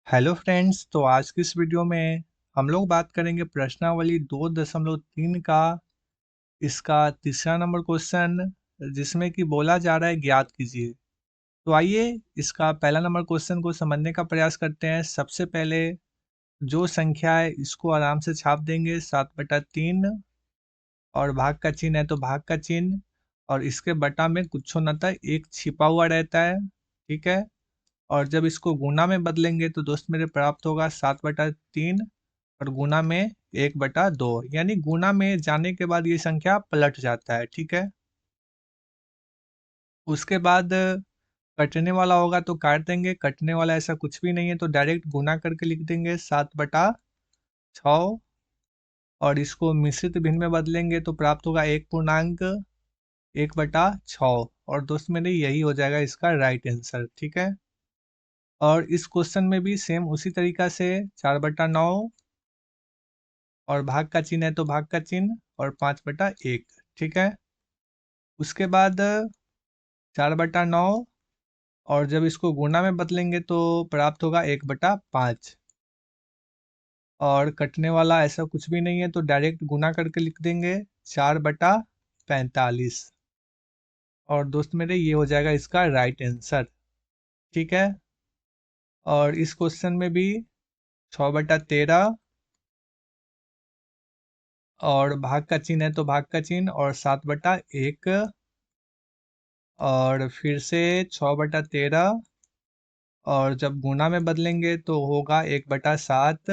Hello friends, तो आज की इस वीडियो में हम लोग बात करेंगे प्रश्नावली 2.3 का इसका तीसरा नंबर क्वेश्चन, जिसमें कि बोला जा रहा है ज्ञात कीजिए। तो आइए इसका पहला नंबर क्वेश्चन को समझने का प्रयास करते हैं। सबसे पहले जो संख्या है इसको आराम से छाप देंगे 7/3, और भाग का चिन्ह है तो भाग का चिन्ह, और इसके बटा में कुछ न था, एक छिपा हुआ रहता है। ठीक है। और जब इसको गुना में बदलेंगे तो दोस्त मेरे प्राप्त होगा 7/3, और गुना में 1/2, यानी गुना में जाने के बाद ये संख्या पलट जाता है। ठीक है। उसके बाद कटने वाला होगा तो काट देंगे, कटने वाला ऐसा कुछ भी नहीं है तो डायरेक्ट गुना करके लिख देंगे 7/6, और इसको मिश्रित भिन्न में बदलेंगे तो प्राप्त होगा 1.1/6, और दोस्त मेरे यही हो जाएगा इसका राइट आंसर। ठीक है। और इस क्वेश्चन में भी सेम उसी तरीका से 4/9, और भाग का चिन्ह है तो भाग का चिन्ह, और 5/1। ठीक है। उसके बाद 4/9, और जब इसको गुना में बदलेंगे तो प्राप्त होगा 1/5, और कटने वाला ऐसा कुछ भी नहीं है तो डायरेक्ट गुना करके लिख देंगे 4/45, और दोस्त मेरे ये हो जाएगा इसका राइट आंसर। ठीक है। और इस क्वेश्चन में भी 6/13, और भाग का चिन्ह है तो भाग का चिन्ह, और 7/1, और फिर से 6/13, और जब गुना में बदलेंगे तो होगा 1/7।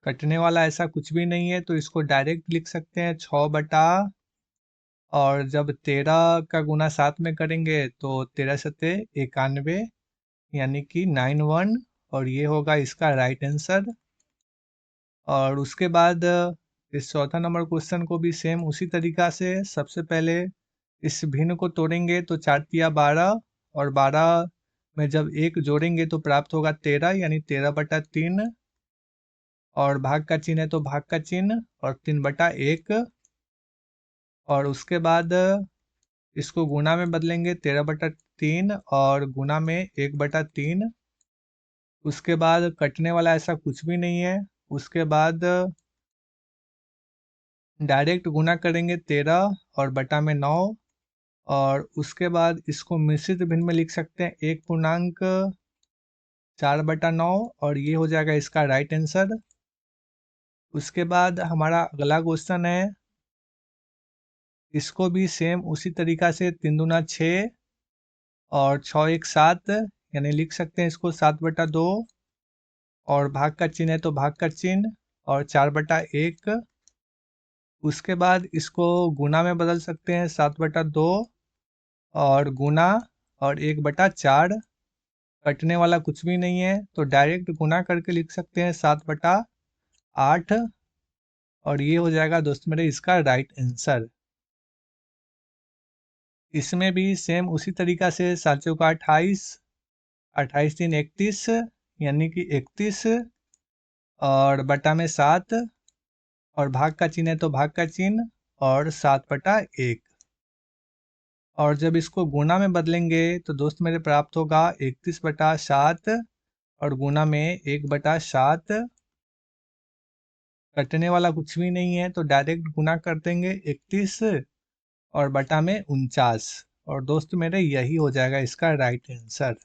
कटने वाला ऐसा कुछ भी नहीं है तो इसको डायरेक्ट लिख सकते हैं 6 और जब 13 का गुना 7 में करेंगे तो 13×7=91, यानी कि 91, और ये होगा इसका राइट आंसर। और उसके बाद इस चौथा नंबर क्वेश्चन को भी सेम उसी तरीका से सबसे पहले इस भिन्न को तोड़ेंगे तो 4×3 = 12, और 12 में जब 1 जोड़ेंगे तो प्राप्त होगा 13, यानी 13/3, और भाग का चिन्ह है तो भाग का चिन्ह, और 3/1, और उसके बाद इसको गुना में बदलेंगे 13/3 और गुना में 1/3। उसके बाद कटने वाला ऐसा कुछ भी नहीं है। उसके बाद डायरेक्ट गुना करेंगे 13 और बटा में 9, और उसके बाद इसको मिश्रित भिन्न में लिख सकते हैं 1.4/9, और ये हो जाएगा इसका राइट आंसर। उसके बाद हमारा अगला क्वेश्चन है, इसको भी सेम उसी तरीका से 3×6 और 6×1=7, यानी लिख सकते हैं इसको 7/2, और भाग का चिन्ह है तो भाग का चिन्ह, और 4/1। उसके बाद इसको गुना में बदल सकते हैं 7/2 और गुना, और 1/4। कटने वाला कुछ भी नहीं है तो डायरेक्ट गुना करके लिख सकते हैं 7/8, और ये हो जाएगा दोस्त मेरे इसका राइट आंसर। इसमें भी सेम उसी तरीका से 7×4=28, 28×3=31, यानी कि 31, और बटा में 7, और भाग का चिन्ह है तो भाग का चिन्ह, और 7/1। और जब इसको गुना में बदलेंगे तो दोस्त मेरे प्राप्त होगा 31/7, और गुना में 1/7। कटने वाला कुछ भी नहीं है तो डायरेक्ट गुना कर देंगे 31 और बटा में 49, और दोस्त मेरे यही हो जाएगा इसका राइट आंसर।